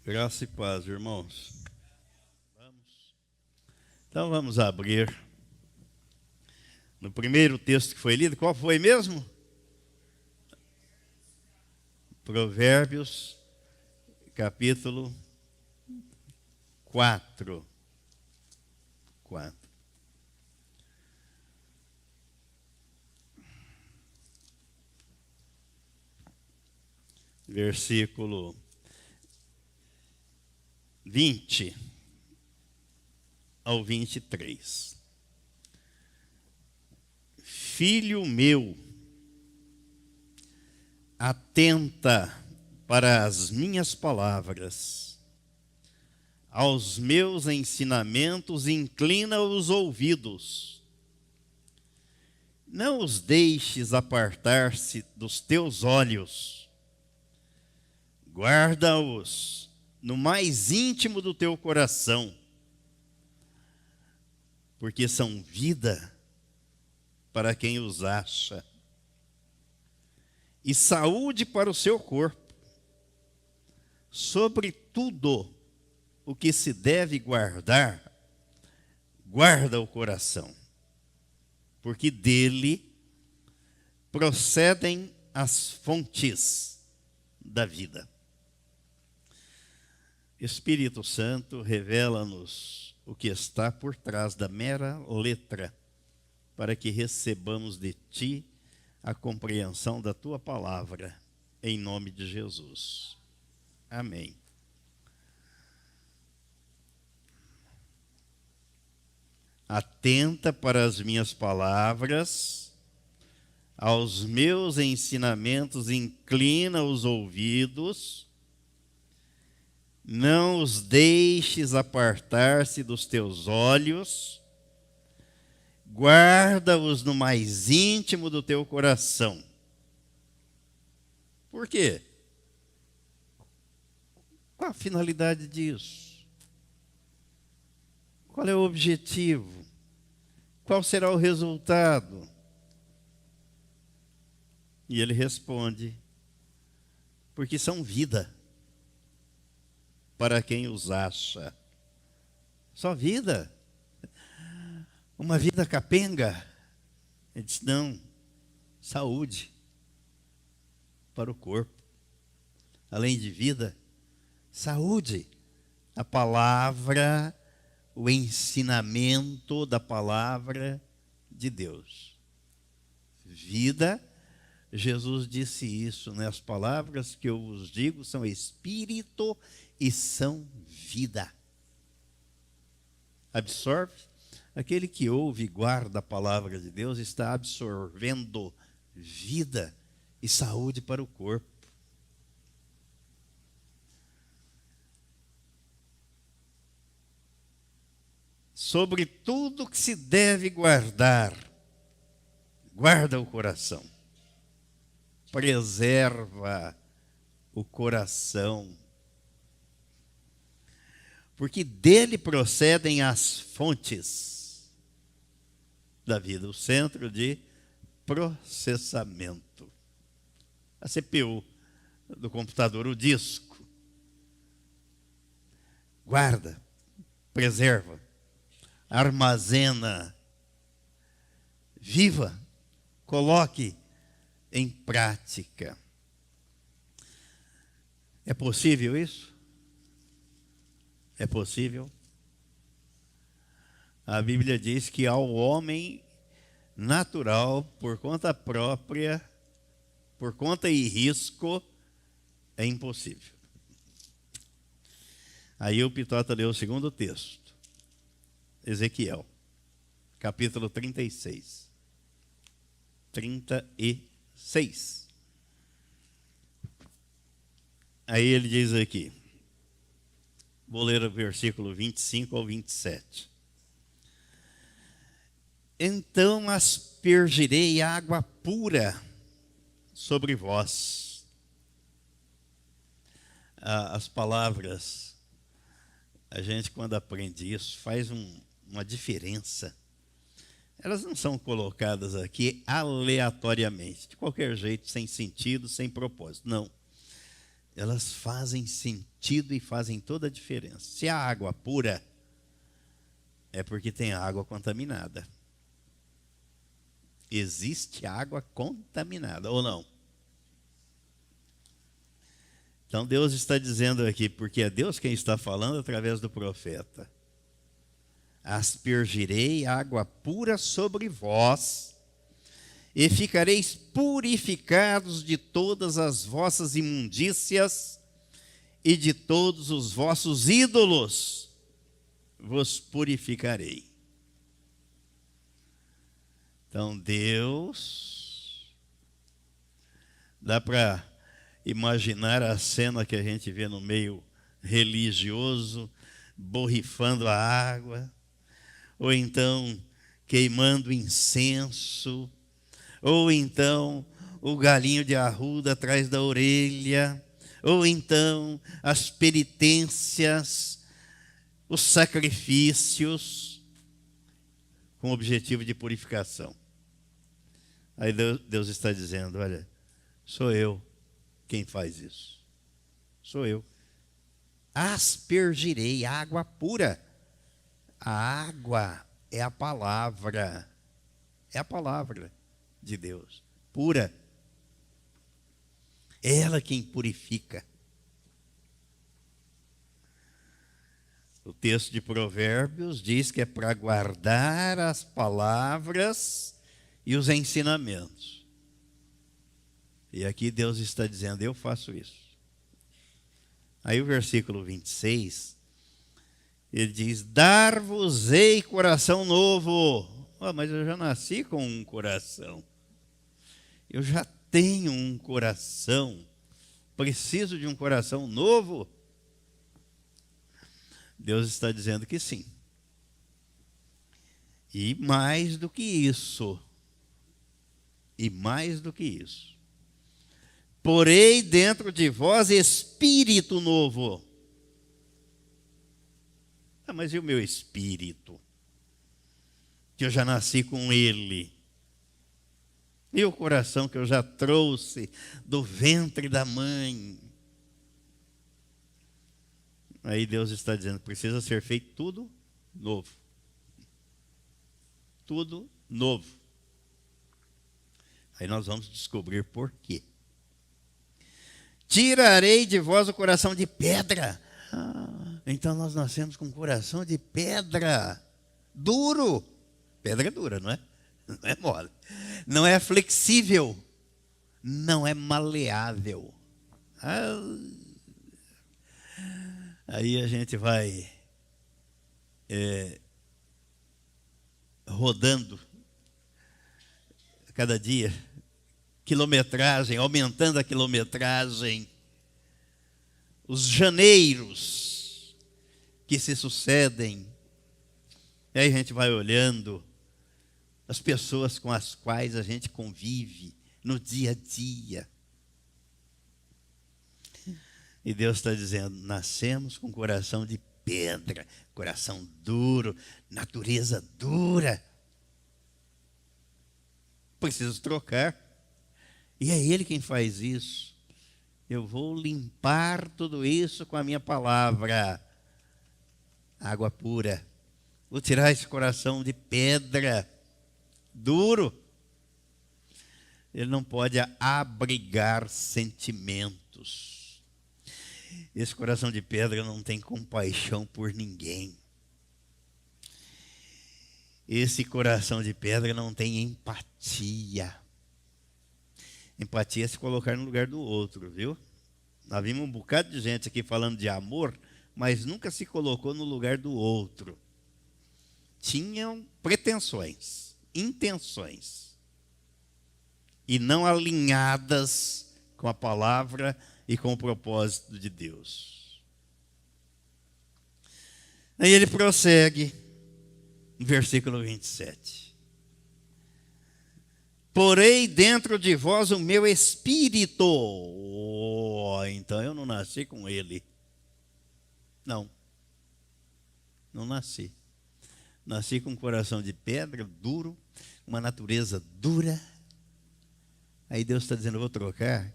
Graça e paz, irmãos. Então vamos abrir no primeiro texto que foi lido. Qual foi mesmo? Provérbios, capítulo 4. Versículo 20 ao 23. Filho meu, atenta para as minhas palavras, aos meus ensinamentos inclina os ouvidos. Não os deixes apartar-se dos teus olhos, guarda-os no mais íntimo do teu coração, porque são vida para quem os acha, e saúde para o seu corpo. Sobre tudo o que se deve guardar, guarda o coração, porque dele procedem as fontes da vida. Espírito Santo, revela-nos o que está por trás da mera letra, para que recebamos de Ti a compreensão da Tua palavra, em nome de Jesus. Amém. Atenta para as minhas palavras, aos meus ensinamentos inclina os ouvidos, não os deixes apartar-se dos teus olhos, guarda-os no mais íntimo do teu coração. Por quê? Qual a finalidade disso? Qual é o objetivo? Qual será o resultado? E ele responde: porque são vida para quem os acha. Só vida? Uma vida capenga? Ele diz: não, saúde para o corpo. Além de vida, saúde. A palavra, o ensinamento da palavra de Deus. Vida, Jesus disse isso, né? As palavras que eu vos digo são espírito e são vida. Absorve. Aquele que ouve e guarda a palavra de Deus está absorvendo vida e saúde para o corpo. Sobre tudo que se deve guardar, guarda o coração. Preserva o coração, porque dele procedem as fontes da vida, o centro de processamento, a CPU do computador, o disco. Guarda, preserva, armazena, viva, coloque em prática. É possível isso? É possível? A Bíblia diz que ao homem natural, por conta própria, por conta e risco, é impossível. Aí o Pitota leu o segundo texto, Ezequiel, capítulo 36. 36. Aí ele diz aqui, vou ler o versículo 25 ao 27. Então aspergirei água pura sobre vós. As palavras, a gente quando aprende isso, faz uma diferença. Elas não são colocadas aqui aleatoriamente, de qualquer jeito, sem sentido, sem propósito. Não. elas fazem sentido e fazem toda a diferença. Se a água pura, é porque tem água contaminada. Existe água contaminada, ou não? Então Deus está dizendo aqui, porque é Deus quem está falando através do profeta. Aspergirei água pura sobre vós, e ficareis purificados de todas as vossas imundícias e de todos os vossos ídolos, vos purificarei. Então Deus, dá para imaginar a cena que a gente vê no meio religioso, borrifando a água, ou então queimando incenso, ou então o galinho de arruda atrás da orelha, ou então as penitências, os sacrifícios, com o objetivo de purificação. Aí Deus está dizendo, olha, sou eu quem faz isso. Sou eu. Aspergirei água pura. A água é a palavra. É a palavra de Deus. Pura. É ela quem purifica. O texto de Provérbios diz que é para guardar as palavras e os ensinamentos. E aqui Deus está dizendo, eu faço isso. Aí o versículo 26, ele diz, dar-vos-ei coração novo. Mas eu já nasci com um coração. Eu já tenho um coração. Preciso de um coração novo? Deus está dizendo que sim. E mais do que isso. E mais do que isso. Porei dentro de vós espírito novo. Mas e o meu espírito? Que eu já nasci com ele. E o coração que eu já trouxe do ventre da mãe. Aí Deus está dizendo, precisa ser feito tudo novo. Tudo novo. Aí nós vamos descobrir por quê. Tirarei de vós o coração de pedra. Então nós nascemos com um coração de pedra. Duro. Pedra é dura, não é? Não é mole. Não é flexível. Não é maleável. Aí a gente vai rodando cada dia, quilometragem, aumentando a quilometragem, os janeiros que se sucedem. E aí a gente vai olhando as pessoas com as quais a gente convive no dia a dia. E Deus está dizendo, nascemos com coração de pedra, coração duro, natureza dura. Preciso trocar. E é Ele quem faz isso. Eu vou limpar tudo isso com a minha palavra. Água pura. Vou tirar esse coração de pedra, duro. Ele não pode abrigar sentimentos. Esse coração de pedra não tem compaixão por ninguém. Esse coração de pedra não tem empatia. Empatia é se colocar no lugar do outro, viu? Nós vimos um bocado de gente aqui falando de amor, mas nunca se colocou no lugar do outro. Tinham pretensões, intenções, e não alinhadas com a palavra e com o propósito de Deus. Aí ele prossegue, no versículo 27. Porei dentro de vós o meu espírito. Então eu não nasci com ele. Não nasci. Nasci com um coração de pedra, duro, uma natureza dura. Aí Deus está dizendo, eu vou trocar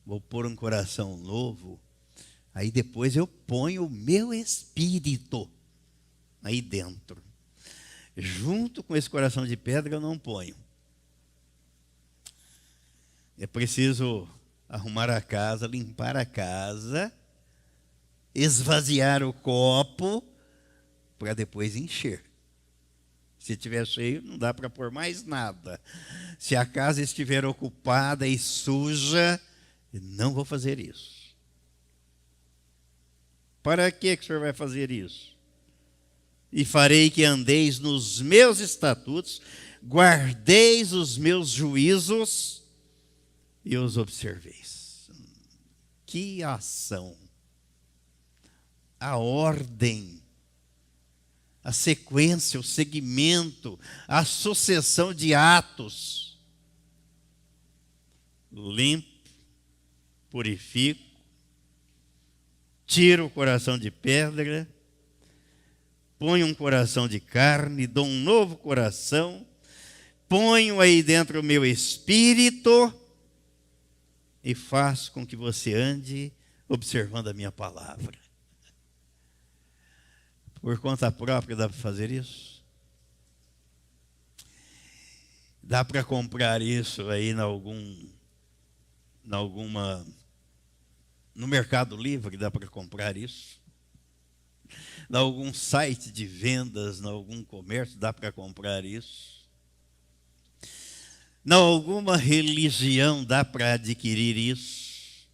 vou pôr um coração novo, aí depois eu ponho o meu espírito aí dentro. Junto com esse coração de pedra eu não ponho. É preciso arrumar a casa, limpar a casa, esvaziar o copo, para depois encher. Se estiver cheio, não dá para pôr mais nada. Se a casa estiver ocupada e suja, não vou fazer isso. Para que o senhor vai fazer isso? E farei que andeis nos meus estatutos, guardeis os meus juízos e os observeis. Que ação! A ordem, a sequência, o segmento, a sucessão de atos. Limpo, purifico, tiro o coração de pedra, ponho um coração de carne, dou um novo coração, ponho aí dentro o meu espírito e faço com que você ande observando a minha palavra. Por conta própria dá para fazer isso? Dá para comprar isso aí no Mercado Livre, dá para comprar isso? Em algum site de vendas, em algum comércio, dá para comprar isso? Em alguma religião dá para adquirir isso?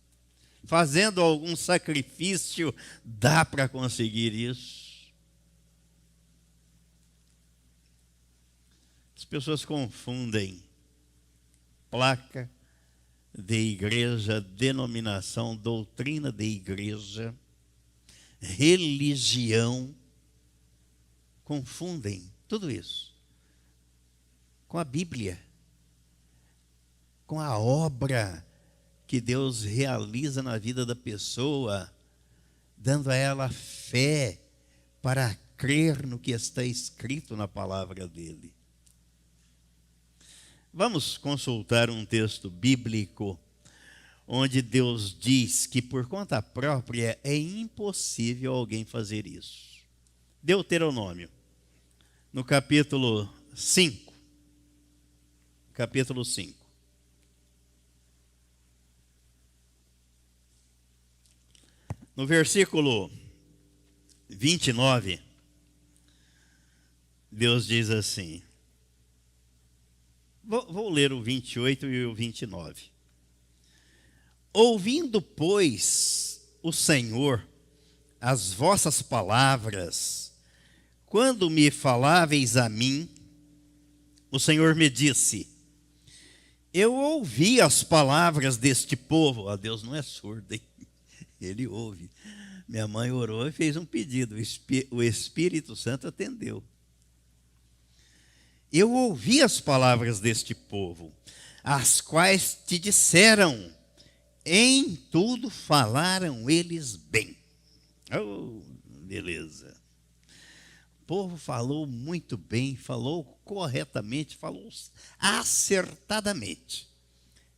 Fazendo algum sacrifício, dá para conseguir isso? As pessoas confundem placa de igreja, denominação, doutrina de igreja, religião, confundem tudo isso com a Bíblia, com a obra que Deus realiza na vida da pessoa, dando a ela fé para crer no que está escrito na palavra dele. Vamos consultar um texto bíblico onde Deus diz que por conta própria é impossível alguém fazer isso. Deuteronômio, no capítulo 5. Capítulo 5. No versículo 29, Deus diz assim. Vou ler o 28 e o 29. Ouvindo, pois, o Senhor as vossas palavras, quando me faláveis a mim, o Senhor me disse: eu ouvi as palavras deste povo. Ah, Deus não é surdo, hein? Ele ouve. Minha mãe orou e fez um pedido. O Espírito Santo atendeu. Eu ouvi as palavras deste povo, as quais te disseram, em tudo falaram eles bem. Oh, beleza. O povo falou muito bem, falou corretamente, falou acertadamente.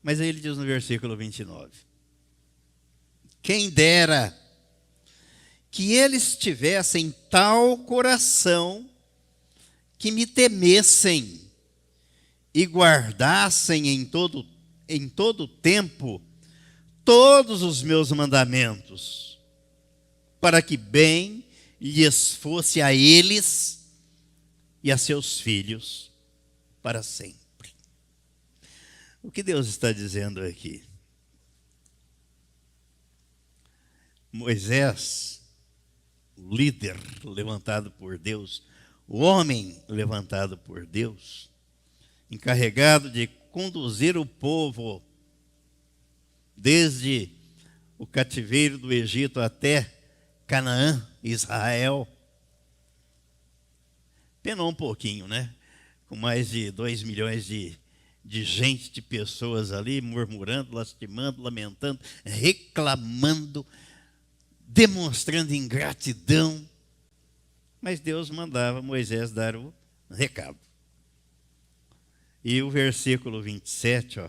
Mas aí ele diz no versículo 29, quem dera que eles tivessem tal coração que me temessem e guardassem em todo tempo todos os meus mandamentos, para que bem lhes fosse a eles e a seus filhos para sempre. O que Deus está dizendo aqui? Moisés, o líder levantado por Deus, o homem levantado por Deus, encarregado de conduzir o povo desde o cativeiro do Egito até Canaã, Israel. Penou um pouquinho, né? Com mais de 2 milhões de gente, de pessoas ali, murmurando, lastimando, lamentando, reclamando, demonstrando ingratidão. Mas Deus mandava Moisés dar o recado. E o versículo 27,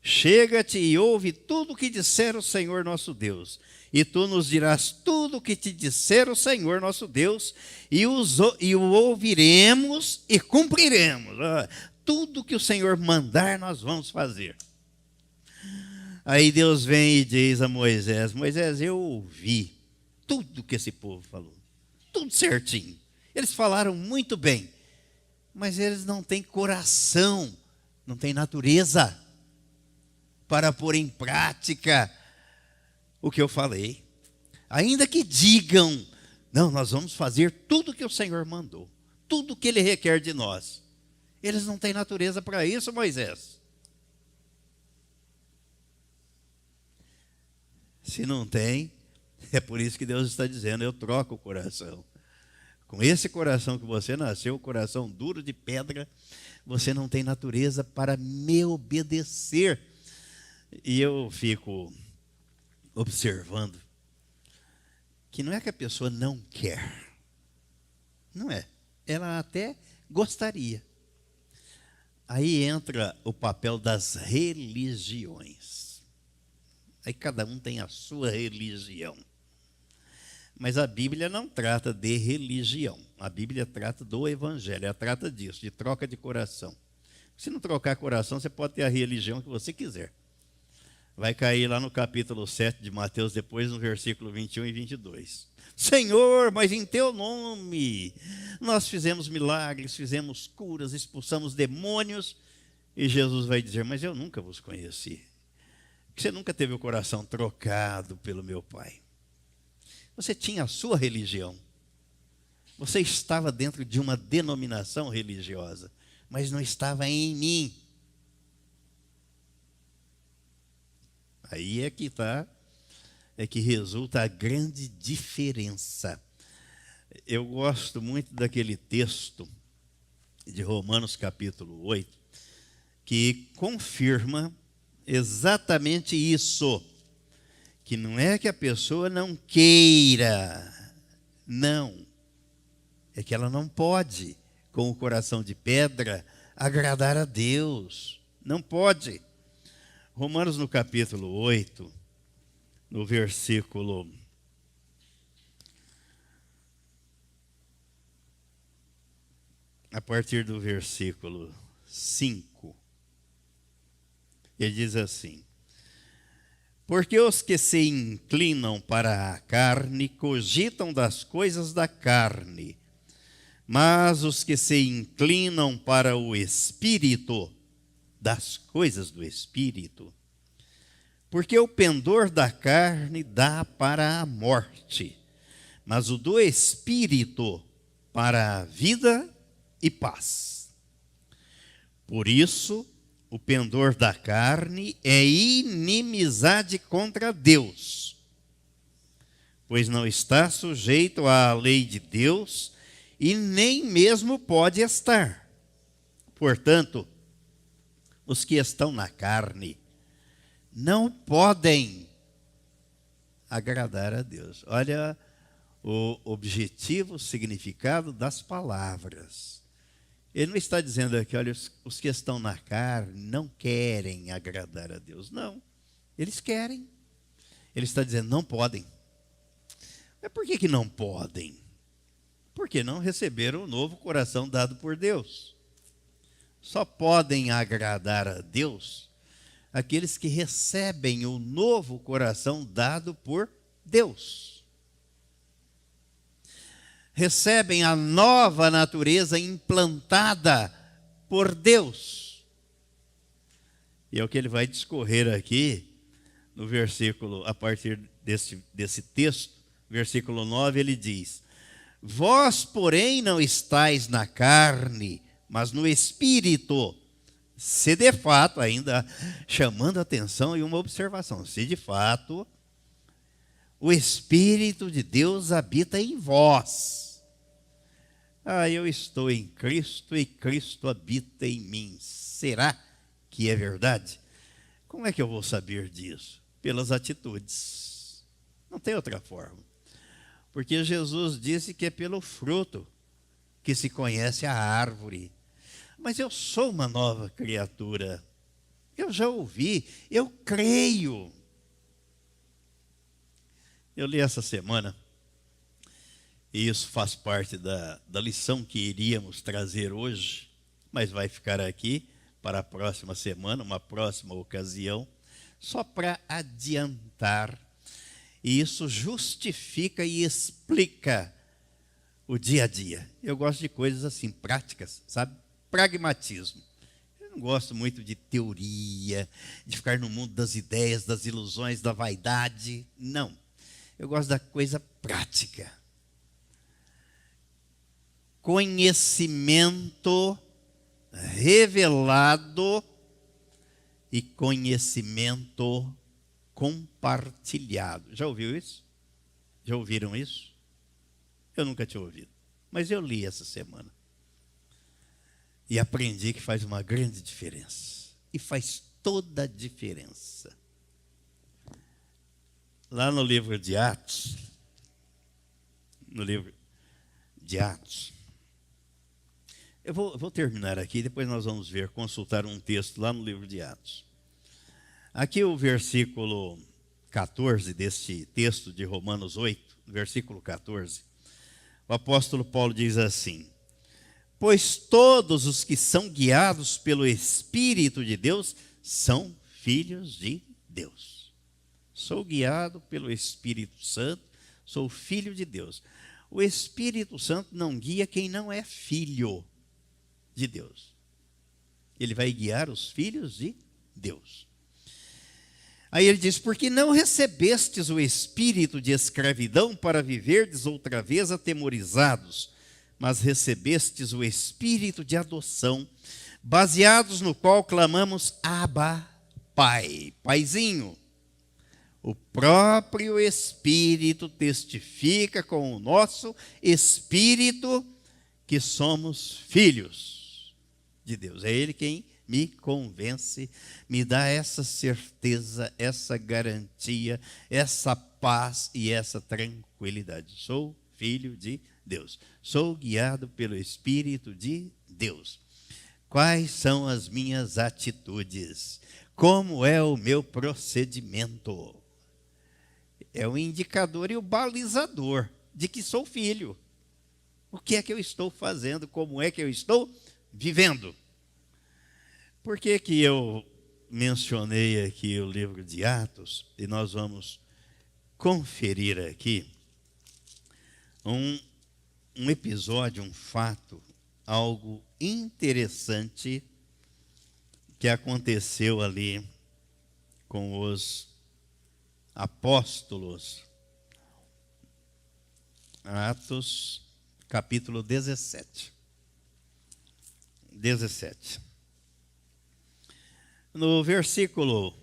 chega-te e ouve tudo o que disser o Senhor nosso Deus. E tu nos dirás tudo o que te disser o Senhor nosso Deus, e o ouviremos e cumpriremos. Tudo que o Senhor mandar, nós vamos fazer. Aí Deus vem e diz a Moisés: Moisés, eu ouvi tudo que esse povo falou, tudo certinho. Eles falaram muito bem, mas eles não têm coração, não têm natureza para pôr em prática o que eu falei. Ainda que digam, não, nós vamos fazer tudo o que o Senhor mandou, tudo o que Ele requer de nós. Eles não têm natureza para isso, Moisés. Se não tem, é por isso que Deus está dizendo, eu troco o coração. Com esse coração que você nasceu, o coração duro de pedra, você não tem natureza para me obedecer. E eu fico observando que não é que a pessoa não quer. Não é. Ela até gostaria. Aí entra o papel das religiões. Aí cada um tem a sua religião. Mas a Bíblia não trata de religião. A Bíblia trata do Evangelho. Ela trata disso, de troca de coração. Se não trocar coração, você pode ter a religião que você quiser. Vai cair lá no capítulo 7 de Mateus, depois no versículo 21 e 22. Senhor, mas em teu nome nós fizemos milagres, fizemos curas, expulsamos demônios. E Jesus vai dizer, mas eu nunca vos conheci. Você nunca teve o coração trocado pelo meu Pai. Você tinha a sua religião. Você estava dentro de uma denominação religiosa, mas não estava em mim. Aí é que resulta a grande diferença. Eu gosto muito daquele texto de Romanos capítulo 8, que confirma exatamente isso. Que não é que a pessoa não queira, não. É que ela não pode, com o coração de pedra, agradar a Deus. Não pode. Romanos no capítulo 8, no versículo... A partir do versículo 5, ele diz assim: porque os que se inclinam para a carne cogitam das coisas da carne, mas os que se inclinam para o Espírito, das coisas do Espírito. Porque o pendor da carne dá para a morte, mas o do Espírito para a vida e paz. Por isso, o pendor da carne é inimizade contra Deus, pois não está sujeito à lei de Deus e nem mesmo pode estar. Portanto, os que estão na carne não podem agradar a Deus. Olha o objetivo, o significado das palavras. Ele não está dizendo aqui, olha, os que estão na carne não querem agradar a Deus. Não, eles querem. Ele está dizendo, não podem. Mas por que não podem? Porque não receberam o novo coração dado por Deus. Só podem agradar a Deus aqueles que recebem o novo coração dado por Deus. Recebem a nova natureza implantada por Deus. E é o que ele vai discorrer aqui no versículo, a partir desse texto, versículo 9, ele diz: vós, porém, não estáis na carne, mas no Espírito. Se de fato, ainda chamando a atenção e uma observação, se de fato o Espírito de Deus habita em vós. Eu estou em Cristo e Cristo habita em mim. Será que é verdade? Como é que eu vou saber disso? Pelas atitudes. Não tem outra forma. Porque Jesus disse que é pelo fruto que se conhece a árvore. Mas eu sou uma nova criatura. Eu já ouvi, eu creio. Eu li essa semana, e isso faz parte da lição que iríamos trazer hoje, mas vai ficar aqui para a próxima semana, uma próxima ocasião, só para adiantar. E isso justifica e explica o dia a dia. Eu gosto de coisas assim, práticas, sabe? Pragmatismo. Eu não gosto muito de teoria, de ficar no mundo das ideias, das ilusões, da vaidade. Não. Eu gosto da coisa prática. Conhecimento revelado e conhecimento compartilhado. Já ouviu isso? Já ouviram isso? Eu nunca tinha ouvido, mas eu li essa semana. E aprendi que faz uma grande diferença. E faz toda a diferença. Lá no livro de Atos, eu vou terminar aqui, depois nós vamos ver, consultar um texto lá no livro de Atos. Aqui o versículo 14 deste texto de Romanos 8, versículo 14, o apóstolo Paulo diz assim: pois todos os que são guiados pelo Espírito de Deus são filhos de Deus. Sou guiado pelo Espírito Santo, sou filho de Deus. O Espírito Santo não guia quem não é filho de Deus. Ele vai guiar os filhos de Deus. Aí ele diz: porque não recebestes o espírito de escravidão para viverdes outra vez atemorizados, mas recebestes o espírito de adoção, baseados no qual clamamos Abba, Pai, Paizinho. O próprio Espírito testifica com o nosso espírito que somos filhos de Deus. É Ele quem me convence, me dá essa certeza, essa garantia, essa paz e essa tranquilidade. Sou filho de Deus. Sou guiado pelo Espírito de Deus. Quais são as minhas atitudes? Como é o meu procedimento? É o indicador e o balizador de que sou filho. O que é que eu estou fazendo? Como é que eu estou vivendo? Por que que eu mencionei aqui o livro de Atos? E nós vamos conferir aqui um episódio, um fato, algo interessante que aconteceu ali com os apóstolos. Atos, capítulo 17. No versículo,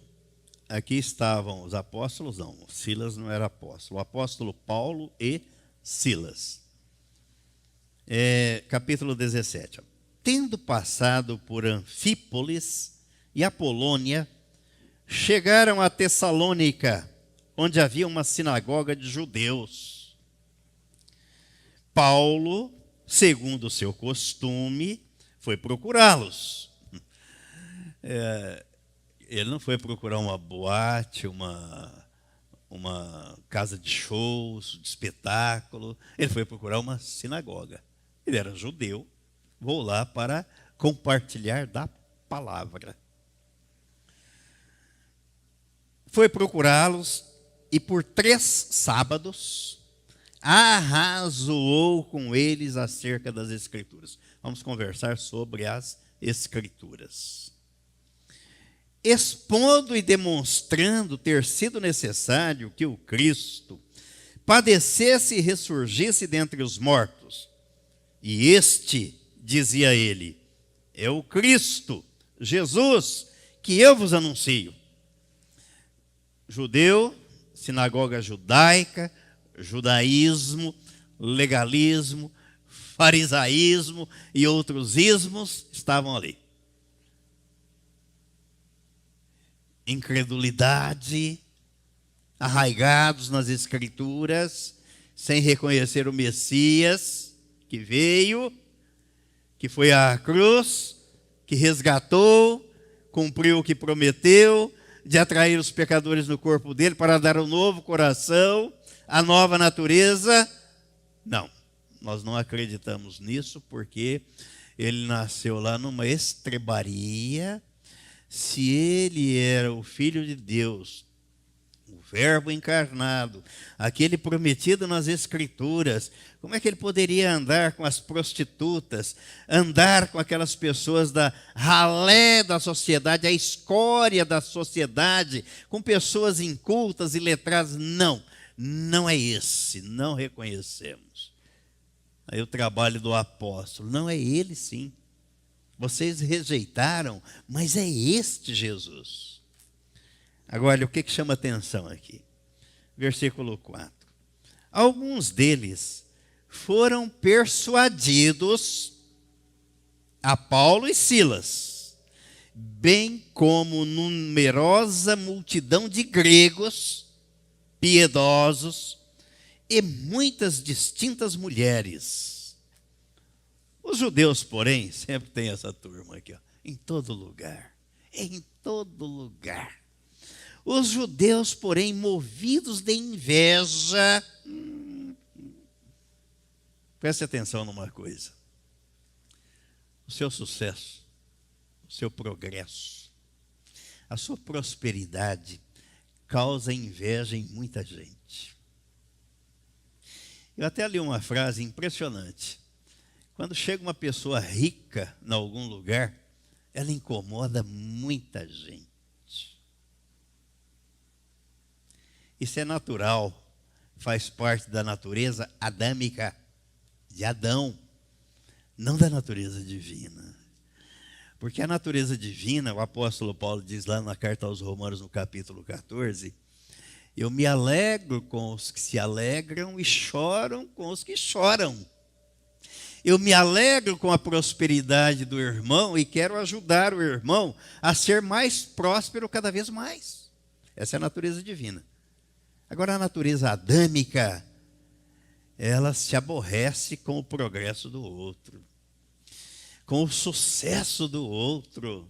aqui estavam os apóstolos, não, Silas não era apóstolo, o apóstolo Paulo e Silas. Capítulo 17. Tendo passado por Anfípolis e Apolônia, chegaram a Tessalônica, onde havia uma sinagoga de judeus. Paulo, segundo o seu costume, foi procurá-los. Ele não foi procurar uma boate, uma casa de shows, de espetáculo. Ele foi procurar uma sinagoga. Ele era judeu. Vou lá para compartilhar da palavra. Foi procurá-los e por 3 sábados arrazoou com eles acerca das Escrituras. Vamos conversar sobre as Escrituras. Expondo e demonstrando ter sido necessário que o Cristo padecesse e ressurgisse dentre os mortos. E este, dizia ele, é o Cristo, Jesus, que eu vos anuncio. Judeu, sinagoga judaica, judaísmo, legalismo, farisaísmo e outros ismos estavam ali. Incredulidade, arraigados nas Escrituras, sem reconhecer o Messias que veio, que foi à cruz, que resgatou, cumpriu o que prometeu, de atrair os pecadores no corpo dele para dar um novo coração, a nova natureza. Não, nós não acreditamos nisso porque ele nasceu lá numa estrebaria. Se ele era o Filho de Deus, o Verbo encarnado, aquele prometido nas Escrituras, como é que ele poderia andar com as prostitutas, andar com aquelas pessoas da ralé da sociedade, a escória da sociedade, com pessoas incultas e letradas? Não, não é esse, não reconhecemos. Aí o trabalho do apóstolo, não é ele sim. Vocês rejeitaram, mas é este Jesus. Agora, o que chama atenção aqui? Versículo 4. Alguns deles foram persuadidos a Paulo e Silas, bem como numerosa multidão de gregos piedosos e muitas distintas mulheres. Os judeus, porém, sempre tem essa turma aqui, ó, em todo lugar, em todo lugar. Os judeus, porém, movidos de inveja, preste atenção numa coisa, o seu sucesso, o seu progresso, a sua prosperidade causa inveja em muita gente. Eu até li uma frase impressionante. Quando chega uma pessoa rica em algum lugar, ela incomoda muita gente. Isso é natural, faz parte da natureza adâmica, de Adão, não da natureza divina. Porque a natureza divina, o apóstolo Paulo diz lá na carta aos Romanos, no capítulo 14, eu me alegro com os que se alegram e choram com os que choram. Eu me alegro com a prosperidade do irmão e quero ajudar o irmão a ser mais próspero cada vez mais. Essa é a natureza divina. Agora, a natureza adâmica, ela se aborrece com o progresso do outro, com o sucesso do outro.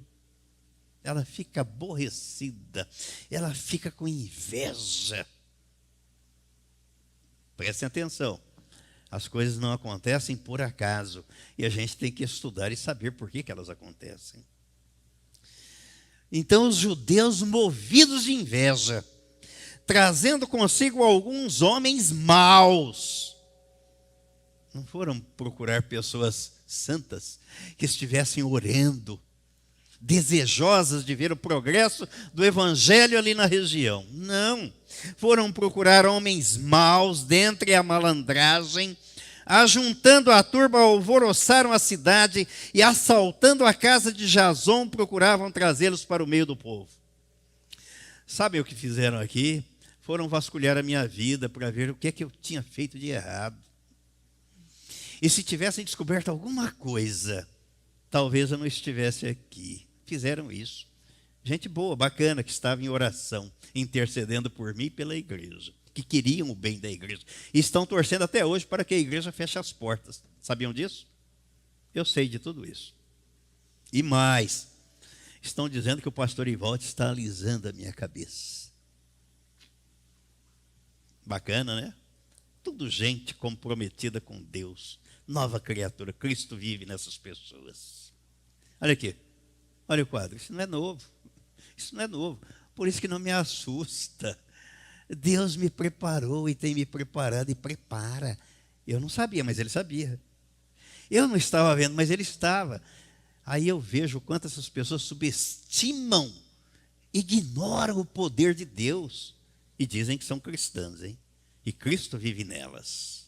Ela fica aborrecida, ela fica com inveja. Prestem atenção. As coisas não acontecem por acaso. E a gente tem que estudar e saber por que elas acontecem. Então os judeus, movidos de inveja, trazendo consigo alguns homens maus, não foram procurar pessoas santas que estivessem orando, desejosas de ver o progresso do evangelho ali na região. Não, foram procurar homens maus dentre a malandragem, ajuntando a turba, alvoroçaram a cidade e assaltando a casa de Jason, procuravam trazê-los para o meio do povo. Sabe o que fizeram aqui? Foram vasculhar a minha vida para ver o que é que eu tinha feito de errado. E se tivessem descoberto alguma coisa, talvez eu não estivesse aqui. Fizeram isso. Gente boa, bacana, que estava em oração, intercedendo por mim e pela igreja, que queriam o bem da igreja. E estão torcendo até hoje para que a igreja feche as portas. Sabiam disso? Eu sei de tudo isso. E mais, estão dizendo que o pastor Ivaldo está alisando a minha cabeça. Bacana, né? Tudo gente comprometida com Deus. Nova criatura. Cristo vive nessas pessoas. Olha aqui. Olha o quadro. Isso não é novo. Isso não é novo. Por isso que não me assusta. Deus me preparou e tem me preparado e prepara. Eu não sabia, mas Ele sabia. Eu não estava vendo, mas Ele estava. Aí eu vejo o quanto essas pessoas subestimam, ignoram o poder de Deus. E dizem que são cristãs, hein? E Cristo vive nelas.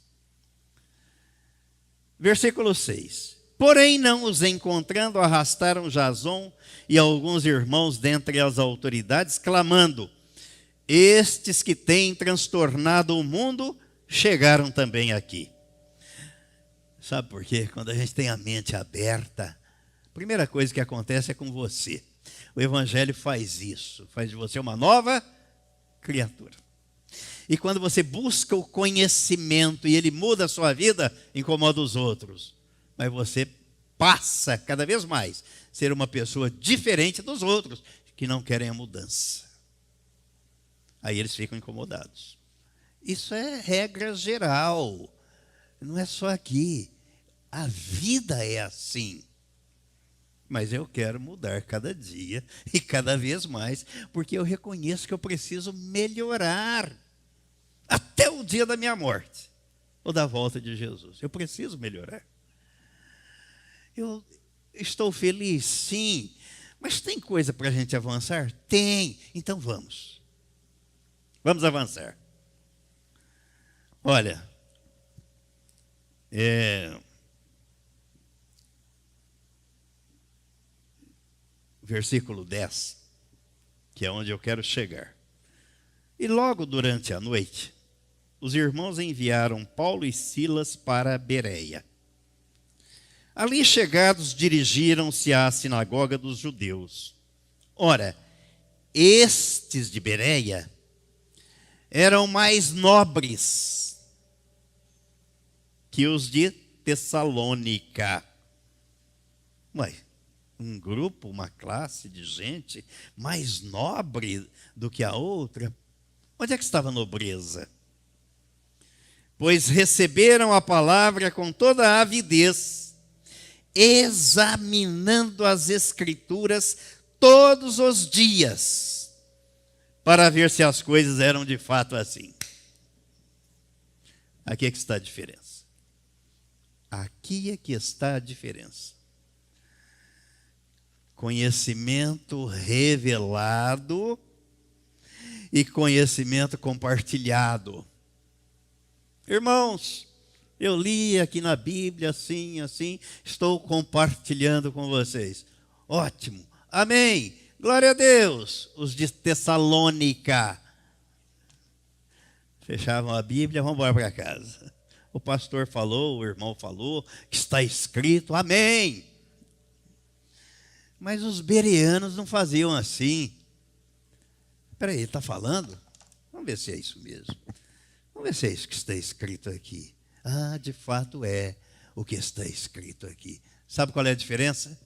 Versículo 6. Porém, não os encontrando, arrastaram Jason e alguns irmãos dentre as autoridades, clamando: estes que têm transtornado o mundo, chegaram também aqui. Sabe por quê? Quando a gente tem a mente aberta, a primeira coisa que acontece é com você. O Evangelho faz isso, faz de você uma nova criatura. E quando você busca o conhecimento e ele muda a sua vida, incomoda os outros. Mas você passa cada vez mais a ser uma pessoa diferente dos outros que não querem a mudança. Aí eles ficam incomodados. Isso é regra geral, não é só aqui. A vida é assim. Mas eu quero mudar cada dia e cada vez mais, porque eu reconheço que eu preciso melhorar até o dia da minha morte ou da volta de Jesus. Eu preciso melhorar. Eu estou feliz, sim, mas tem coisa para a gente avançar? Tem, então vamos. Vamos avançar. Olha, versículo 10, que é onde eu quero chegar. E logo durante a noite, os irmãos enviaram Paulo e Silas para Bereia. Ali chegados, dirigiram-se à sinagoga dos judeus. Ora, estes de Bereia eram mais nobres que os de Tessalônica. Ué, um grupo, uma classe de gente mais nobre do que a outra. Onde é que estava a nobreza? Pois receberam a palavra com toda a avidez, examinando as Escrituras todos os dias, para ver se as coisas eram de fato assim. Aqui é que está a diferença. Aqui é que está a diferença. Conhecimento revelado e conhecimento compartilhado. Irmãos, eu li aqui na Bíblia assim, estou compartilhando com vocês. Ótimo, amém, glória a Deus. Os de Tessalônica fechavam a Bíblia, vamos embora para casa. O pastor falou, o irmão falou, que está escrito, amém. Mas os bereanos não faziam assim. Espera aí, ele está falando? Vamos ver se é isso mesmo. Vamos ver se é isso que está escrito aqui. Ah, de fato é o que está escrito aqui. Sabe qual é a diferença?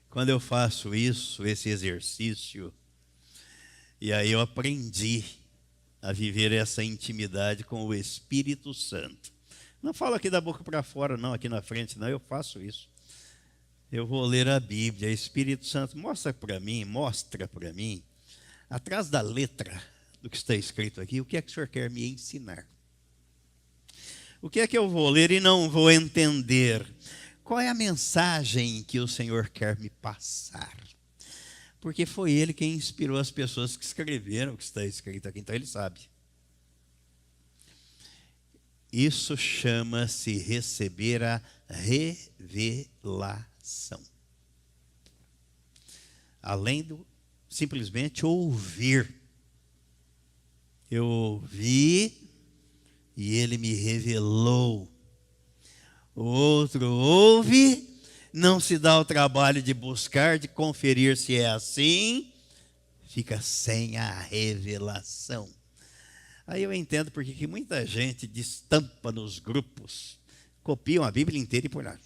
Quando eu faço isso, esse exercício, e aí eu aprendi a viver essa intimidade com o Espírito Santo. Não falo aqui da boca para fora, não, aqui na frente, não, eu faço isso. Eu vou ler a Bíblia, Espírito Santo, mostra para mim, atrás da letra do que está escrito aqui, o que é que o Senhor quer me ensinar? O que é que eu vou ler e não vou entender? Qual é a mensagem que o Senhor quer me passar? Porque foi Ele quem inspirou as pessoas que escreveram o que está escrito aqui, então Ele sabe. Isso chama-se receber a revelação. Além do simplesmente ouvir. Eu ouvi e Ele me revelou. O outro ouve, não se dá o trabalho de buscar, de conferir se é assim, fica sem a revelação. Aí eu entendo porque que muita gente destampa nos grupos, copiam a Bíblia inteira e põe lá.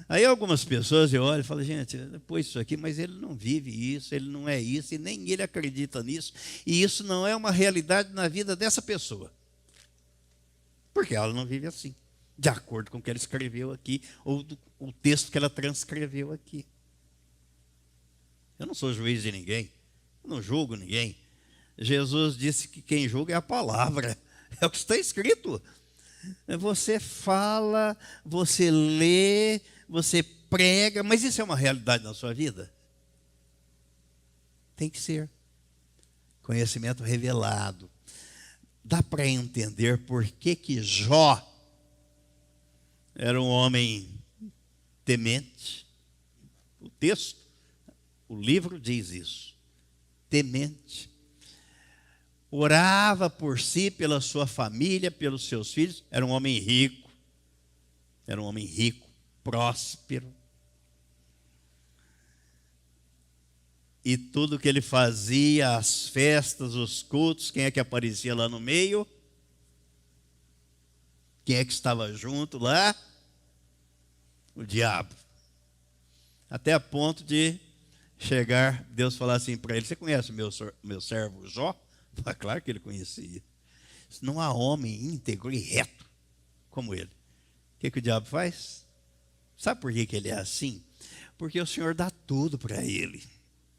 Aí algumas pessoas eu olho e falo, gente, pôs isso aqui, mas ele não vive isso, ele não é isso, e nem ele acredita nisso, e isso não é uma realidade na vida dessa pessoa. Porque ela não vive assim, de acordo com o que ela escreveu aqui, ou o texto que ela transcreveu aqui. Eu não sou juiz de ninguém, eu não julgo ninguém. Jesus disse que quem julga é a palavra, é o que está escrito. Você fala, você lê, você prega, mas isso é uma realidade na sua vida? Tem que ser. Conhecimento revelado. Dá para entender por que Jó era um homem temente. O texto, o livro diz isso. Temente. Orava por si, pela sua família, pelos seus filhos. Era um homem rico. Era um homem rico, próspero. E tudo que ele fazia, as festas, os cultos, quem é que aparecia lá no meio? Quem é que estava junto lá? o diabo. Até a ponto de chegar, Deus falar assim para ele: você conhece o meu servo Jó? Claro que ele conhecia. Não há homem íntegro e reto como ele. O que o diabo faz? Sabe por que ele é assim? Porque o Senhor dá tudo para ele.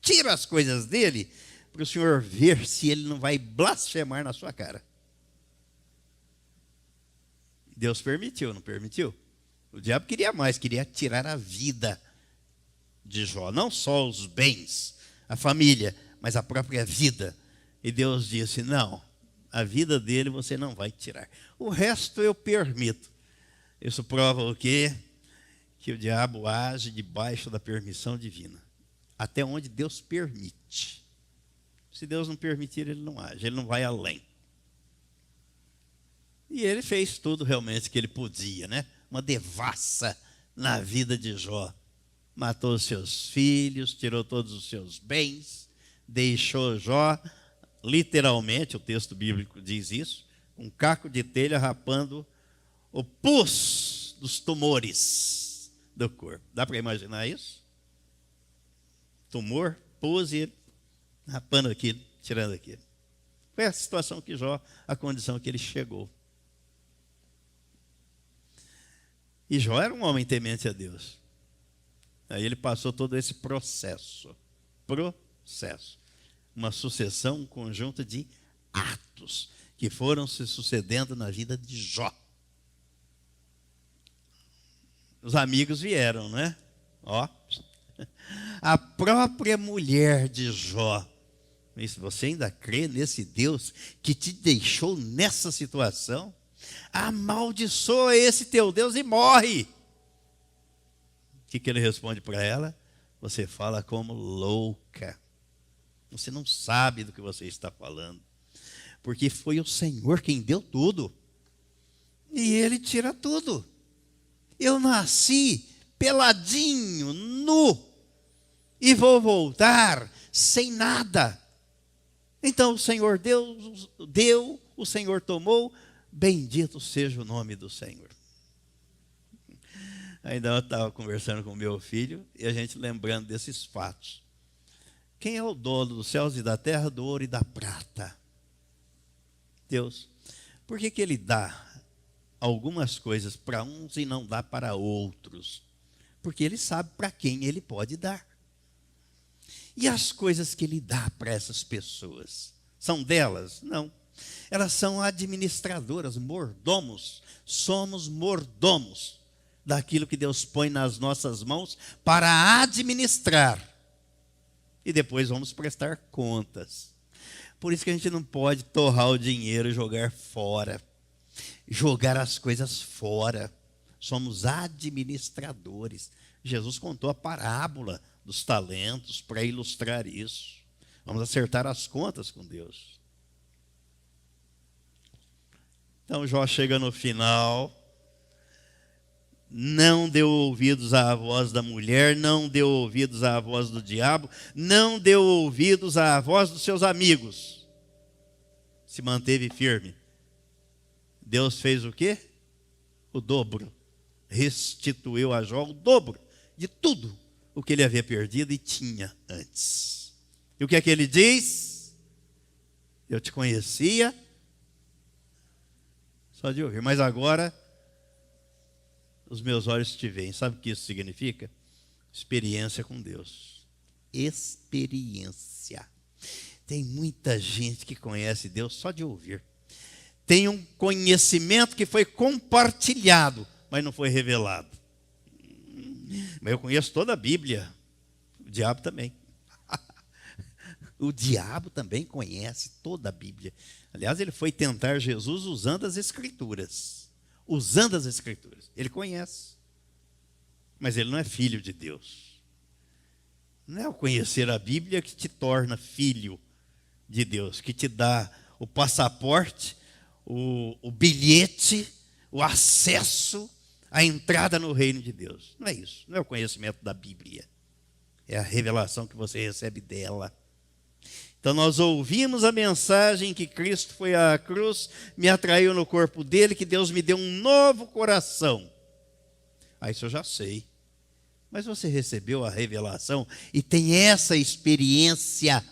Tira as coisas dele para o Senhor ver se ele não vai blasfemar na sua cara. Deus permitiu, não permitiu? O diabo queria mais, queria tirar a vida de Jó. Não só os bens, a família, mas a própria vida. E Deus disse: não, a vida dele você não vai tirar. O resto eu permito. Isso prova o quê? Que o diabo age debaixo da permissão divina. Até onde Deus permite. Se Deus não permitir, ele não age, ele não vai além. E ele fez tudo realmente que ele podia, né? Uma devassa na vida de Jó. Matou os seus filhos, tirou todos os seus bens, deixou Jó, literalmente, o texto bíblico diz isso, um caco de telha rapando o pus dos tumores do corpo. Dá para imaginar isso? Tumor, pus e rapando aquilo, tirando aquilo. Foi a situação que Jó, a condição que ele chegou. E Jó era um homem temente a Deus. Aí ele passou todo esse processo. Uma sucessão, um conjunto de atos que foram se sucedendo na vida de Jó. Os amigos vieram, né? Ó, a própria mulher de Jó. E se você ainda crê nesse Deus que te deixou nessa situação, amaldiçoa esse teu Deus e morre. O que ele responde para ela? Você fala como louca. Você não sabe do que você está falando. Porque foi o Senhor quem deu tudo. E Ele tira tudo. Eu nasci peladinho, nu. E vou voltar sem nada. Então o Senhor deu, o Senhor tomou. Bendito seja o nome do Senhor. Ainda eu estava conversando com meu filho e a gente lembrando desses fatos. Quem é o dono dos céus e da terra, do ouro e da prata? Deus. Por que Ele dá algumas coisas para uns e não dá para outros? Porque Ele sabe para quem Ele pode dar. E as coisas que Ele dá para essas pessoas, são delas? Não. Elas são administradoras, mordomos. Somos mordomos daquilo que Deus põe nas nossas mãos para administrar. E depois vamos prestar contas. Por isso que a gente não pode torrar o dinheiro e jogar fora. Jogar as coisas fora. Somos administradores. Jesus contou a parábola dos talentos para ilustrar isso. Vamos acertar as contas com Deus. Então Jó chega no final, não deu ouvidos à voz da mulher, não deu ouvidos à voz do diabo, não deu ouvidos à voz dos seus amigos. Se manteve firme. Deus fez o quê? O dobro. Restituiu a Jó o dobro de tudo o que ele havia perdido e tinha antes. E o que é que ele diz? Eu te conhecia só de ouvir, mas agora os meus olhos te veem. Sabe o que isso significa? Experiência com Deus. Experiência. Tem muita gente que conhece Deus só de ouvir. Tem um conhecimento que foi compartilhado, mas não foi revelado. Mas eu conheço toda a Bíblia. O diabo também. O diabo também conhece toda a Bíblia. Aliás, ele foi tentar Jesus usando as Escrituras. Usando as Escrituras. Ele conhece. Mas ele não é filho de Deus. Não é o conhecer a Bíblia que te torna filho de Deus, que te dá o passaporte, o bilhete, o acesso, a entrada no reino de Deus. Não é isso. Não é o conhecimento da Bíblia. É a revelação que você recebe dela. Então nós ouvimos a mensagem que Cristo foi à cruz, me atraiu no corpo dele, que Deus me deu um novo coração. isso eu já sei. Mas você recebeu a revelação e tem essa experiência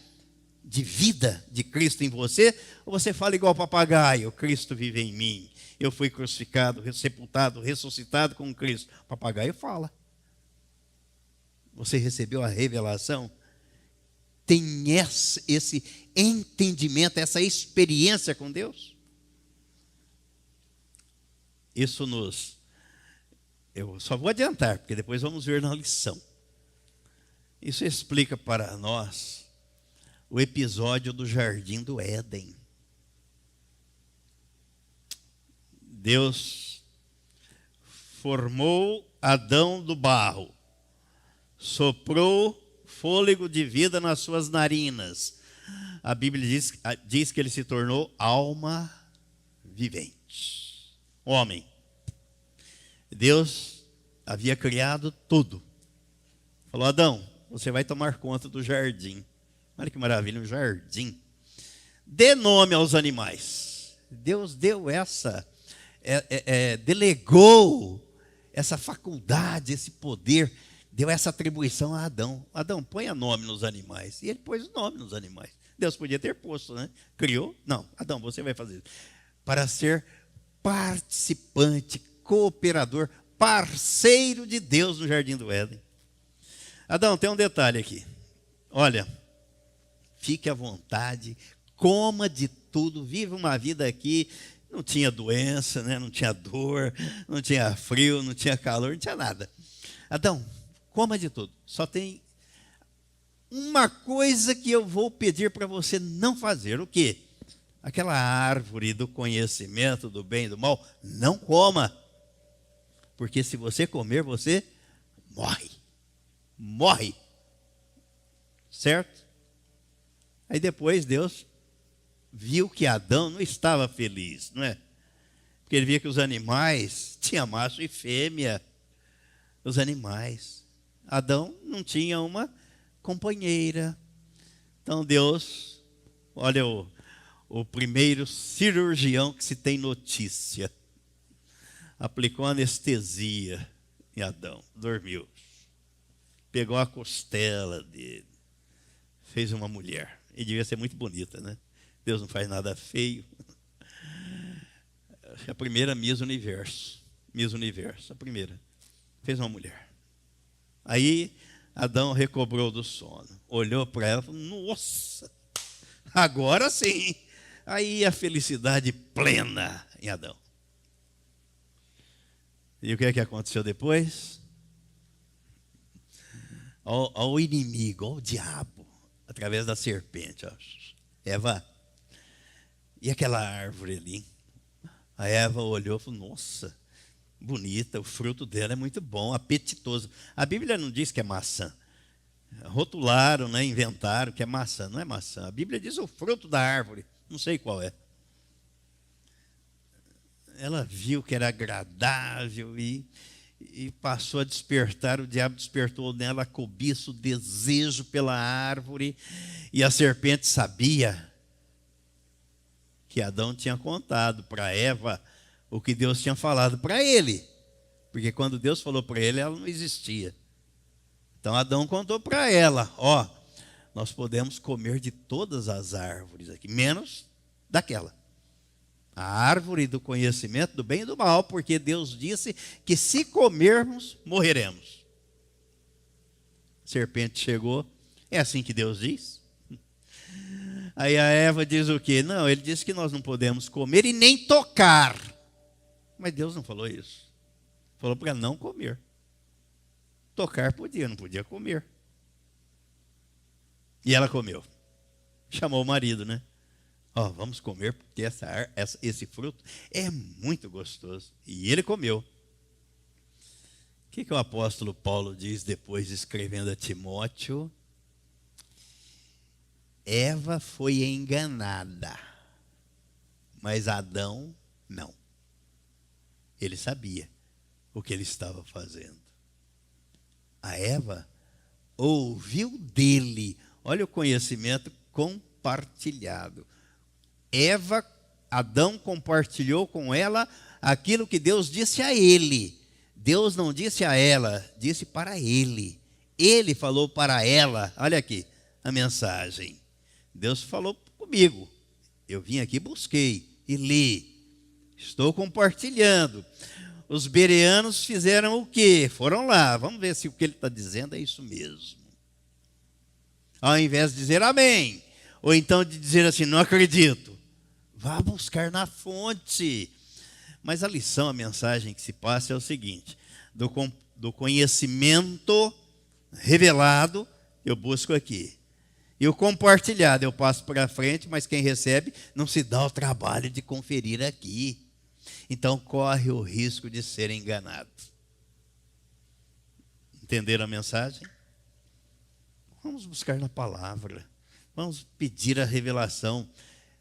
de vida de Cristo em você? Ou você fala igual papagaio, Cristo vive em mim, eu fui crucificado, sepultado, ressuscitado com Cristo. O papagaio fala. Você recebeu a revelação? Tem esse entendimento, essa experiência com Deus? Isso eu só vou adiantar, porque depois vamos ver na lição. Isso explica para nós o episódio do Jardim do Éden. Deus formou Adão do barro, soprou fôlego de vida nas suas narinas. A Bíblia diz que ele se tornou alma vivente. Homem. Deus havia criado tudo. Falou: Adão, você vai tomar conta do jardim. Olha que maravilha, um jardim. Dê nome aos animais. Deus deu delegou essa faculdade, esse poder, deu essa atribuição a Adão. Adão, ponha nome nos animais. E ele pôs o nome nos animais. Deus podia ter posto, né? Criou? Não, Adão, você vai fazer isso. Para ser participante, cooperador, parceiro de Deus no Jardim do Éden. Adão, tem um detalhe aqui. Olha, fique à vontade, coma de tudo, vive uma vida aqui. Não tinha doença, né? Não tinha dor, não tinha frio, não tinha calor, não tinha nada. Adão, coma de tudo. Só tem uma coisa que eu vou pedir para você não fazer. O quê? Aquela árvore do conhecimento do bem e do mal, não coma. Porque se você comer, você morre. Morre. Certo? Aí depois Deus viu que Adão não estava feliz, não é? Porque ele via que os animais tinham macho e fêmea. Os animais. Adão não tinha uma companheira. Então Deus, olha o primeiro cirurgião que se tem notícia, aplicou anestesia em Adão, dormiu. Pegou a costela dele, fez uma mulher. E devia ser muito bonita, né? Deus não faz nada feio. A primeira Miss Universo, a primeira, fez uma mulher. Aí Adão recobrou do sono, olhou para ela e falou: nossa, agora sim. Aí a felicidade plena em Adão. E o que é que aconteceu depois? Ao inimigo, ao diabo, através da serpente. Ó. Eva, e aquela árvore ali? A Eva olhou e falou: nossa, bonita, o fruto dela é muito bom, apetitoso. A Bíblia não diz que é maçã. Rotularam, né, inventaram que é maçã. Não é maçã. A Bíblia diz o fruto da árvore. Não sei qual é. Ela viu que era agradável e passou a despertar. O diabo despertou nela a cobiça, o desejo pela árvore. E a serpente sabia que Adão tinha contado para Eva o que Deus tinha falado para ele. Porque quando Deus falou para ele, ela não existia. Então Adão contou para ela: ó, nós podemos comer de todas as árvores aqui, menos daquela. A árvore do conhecimento do bem e do mal, porque Deus disse que se comermos, morreremos. A serpente chegou, é assim que Deus diz? Aí a Eva diz o quê? Não, ele disse que nós não podemos comer e nem tocar. Mas Deus não falou isso. Falou para não comer. Tocar podia, não podia comer. E ela comeu. Chamou o marido, né? Ó, vamos comer, porque esse fruto é muito gostoso. E ele comeu. O que o apóstolo Paulo diz depois, escrevendo a Timóteo? Eva foi enganada, mas Adão não. Ele sabia o que ele estava fazendo. A Eva ouviu dele. Olha o conhecimento compartilhado. Adão compartilhou com ela aquilo que Deus disse a ele. Deus não disse a ela, disse para ele. Ele falou para ela. Olha aqui a mensagem. Deus falou comigo. Eu vim aqui, busquei e li. Estou compartilhando. Os bereanos fizeram o quê? Foram lá. Vamos ver se o que ele está dizendo é isso mesmo. Ao invés de dizer amém, ou então de dizer assim, não acredito, vá buscar na fonte. Mas a lição, a mensagem que se passa é o seguinte: do conhecimento revelado, eu busco aqui. E o compartilhado, eu passo para frente, mas quem recebe não se dá o trabalho de conferir aqui. Então corre o risco de ser enganado. Entenderam a mensagem? Vamos buscar na palavra. Vamos pedir a revelação.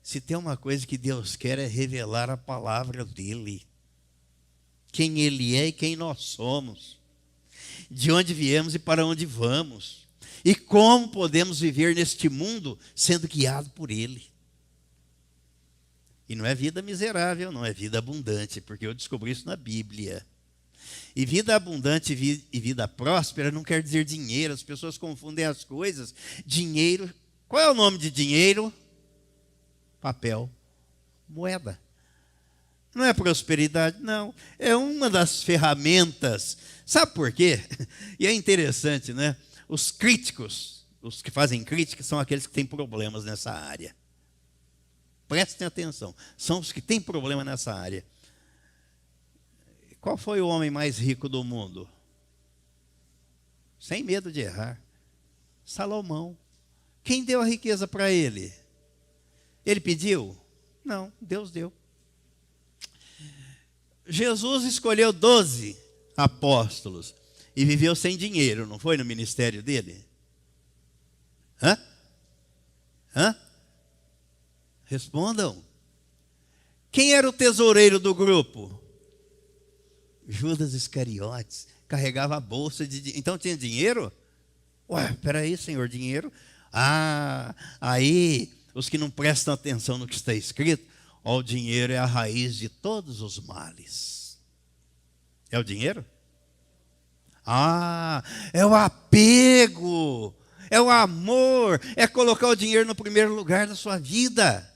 Se tem uma coisa que Deus quer é revelar a palavra dele. Quem ele é e quem nós somos. De onde viemos e para onde vamos. E como podemos viver neste mundo sendo guiado por ele. E não é vida miserável, não é vida abundante, porque eu descobri isso na Bíblia. E vida abundante e vida próspera não quer dizer dinheiro. As pessoas confundem as coisas. Dinheiro, qual é o nome de dinheiro? Papel, moeda. Não é prosperidade, não. É uma das ferramentas. Sabe por quê? E é interessante, né? Os críticos, os que fazem crítica, são aqueles que têm problemas nessa área. Prestem atenção. São os que têm problema nessa área. Qual foi o homem mais rico do mundo? Sem medo de errar. Salomão. Quem deu a riqueza para ele? Ele pediu? Não, Deus deu. Jesus escolheu 12 apóstolos e viveu sem dinheiro, não foi no ministério dele? Hã? Respondam. Quem era o tesoureiro do grupo? Judas Iscariotes. Carregava a bolsa de dinheiro. Então tinha dinheiro? Ué, peraí, senhor, dinheiro? Ah, aí os que não prestam atenção no que está escrito, ó, o dinheiro é a raiz de todos os males. É o dinheiro? Ah, é o apego, é o amor, é colocar o dinheiro no primeiro lugar da sua vida.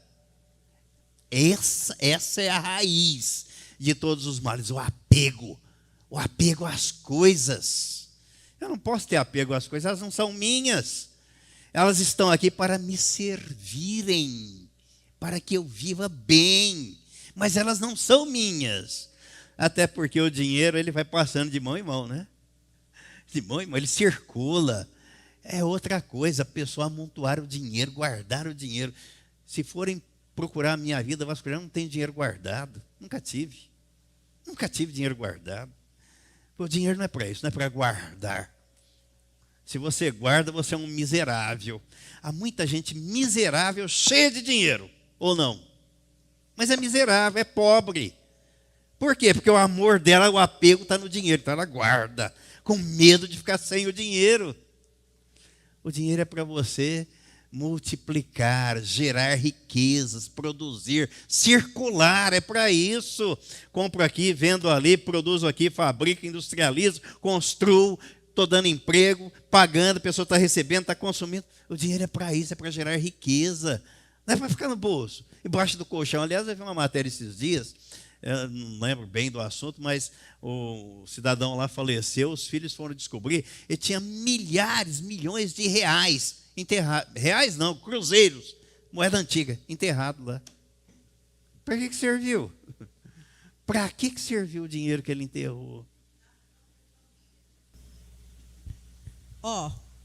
Essa é a raiz de todos os males, o apego às coisas. Eu não posso ter apego às coisas, elas não são minhas. Elas estão aqui para me servirem, para que eu viva bem, mas elas não são minhas. Até porque o dinheiro, ele vai passando de mão em mão, né? De mão em mão, ele circula. É outra coisa, a pessoa amontoar o dinheiro, guardar o dinheiro. Se forem procurar a minha vida vasculhar, não tem dinheiro guardado. Nunca tive dinheiro guardado. O dinheiro não é para isso, não é para guardar. Se você guarda, você é um miserável. Há muita gente miserável, cheia de dinheiro, ou não? Mas é miserável, é pobre. Por quê? Porque o amor dela, o apego está no dinheiro, então ela guarda, com medo de ficar sem o dinheiro. O dinheiro é para você multiplicar, gerar riquezas, produzir, circular, é para isso. Compro aqui, vendo ali, produzo aqui, fabrico, industrializo, construo, estou dando emprego, pagando, a pessoa está recebendo, está consumindo. O dinheiro é para isso, é para gerar riqueza. Não é para ficar no bolso, embaixo do colchão. Aliás, eu vi uma matéria esses dias, eu não lembro bem do assunto, mas o cidadão lá faleceu, os filhos foram descobrir, ele tinha milhares, milhões de reais enterrados. Reais não, cruzeiros, moeda antiga, enterrado lá. Para que serviu? Para que serviu o dinheiro que ele enterrou?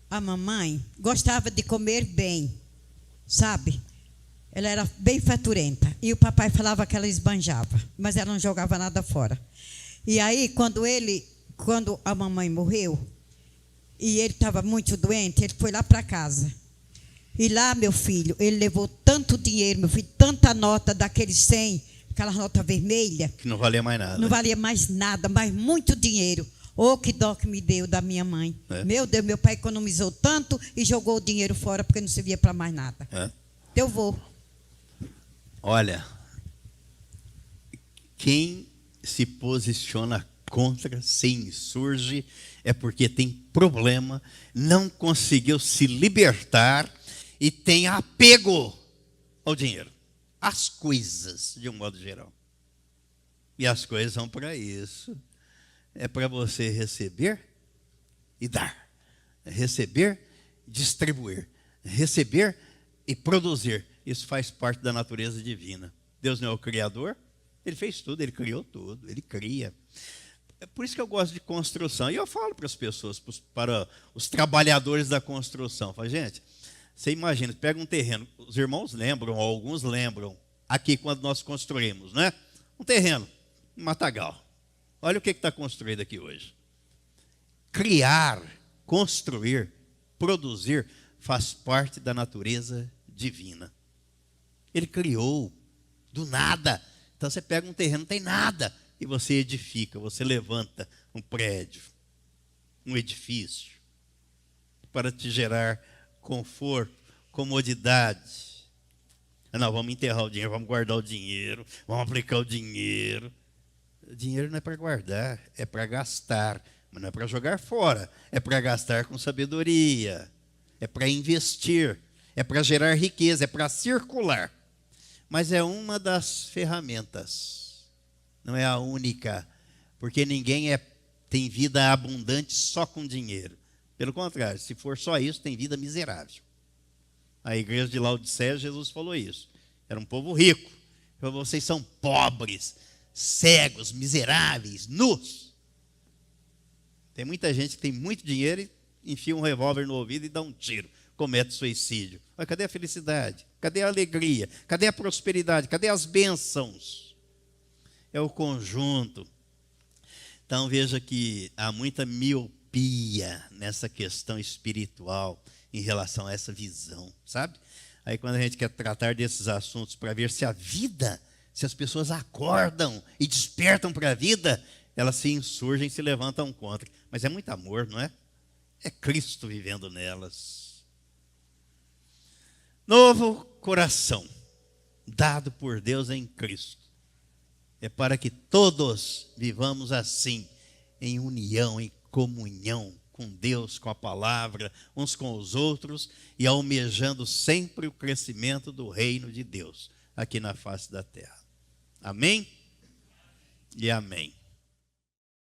A mamãe gostava de comer bem, sabe? Ela era bem faturenta. E o papai falava que ela esbanjava, mas ela não jogava nada fora. E aí, quando a mamãe morreu, e ele estava muito doente, ele foi lá para casa. E lá, meu filho, ele levou tanto dinheiro, meu filho, tanta nota daqueles 100, aquela nota vermelha. Que não valia mais nada. Não valia mais nada, mas muito dinheiro. Que dó que me deu da minha mãe. É. Meu Deus, meu pai economizou tanto e jogou o dinheiro fora porque não servia para mais nada. É. Eu vou. Olha, quem se posiciona contra, se insurge, é porque tem problema, não conseguiu se libertar e tem apego ao dinheiro, às coisas, de um modo geral. E as coisas são para isso. É para você receber e dar. Receber, distribuir. Receber e produzir. Isso faz parte da natureza divina. Deus não é o Criador? Ele fez tudo, Ele criou tudo, Ele cria. É por isso que eu gosto de construção. E eu falo para as pessoas, para os trabalhadores da construção. Falo, gente, você imagina, pega um terreno, os irmãos lembram, ou alguns lembram, aqui quando nós construímos, né? Um terreno, um matagal. Olha o que está construído aqui hoje. Criar, construir, produzir, faz parte da natureza divina. Ele criou do nada. Então você pega um terreno, não tem nada, e você edifica, você levanta um prédio, um edifício, para te gerar conforto, comodidade. Não, vamos enterrar o dinheiro, vamos guardar o dinheiro, vamos aplicar o dinheiro. O dinheiro não é para guardar, é para gastar, mas não é para jogar fora, é para gastar com sabedoria, é para investir, é para gerar riqueza, é para circular. Mas é uma das ferramentas, não é a única, porque ninguém tem vida abundante só com dinheiro. Pelo contrário, se for só isso, tem vida miserável. A igreja de Laodiceia, Jesus falou isso. Era um povo rico. Ele falou, vocês são pobres, cegos, miseráveis, nus. Tem muita gente que tem muito dinheiro e enfia um revólver no ouvido e dá um tiro, comete suicídio. Mas cadê a felicidade? Cadê a alegria? Cadê a prosperidade? Cadê as bênçãos? É o conjunto. Então veja que há muita miopia nessa questão espiritual em relação a essa visão, sabe? Aí quando a gente quer tratar desses assuntos para ver se a vida, se as pessoas acordam e despertam para a vida, elas se insurgem, se levantam contra. Mas é muito amor, não é? É Cristo vivendo nelas. Novo coração, dado por Deus em Cristo. É para que todos vivamos assim, em união, em comunhão com Deus, com a palavra, uns com os outros, e almejando sempre o crescimento do reino de Deus, aqui na face da terra. Amém? E amém.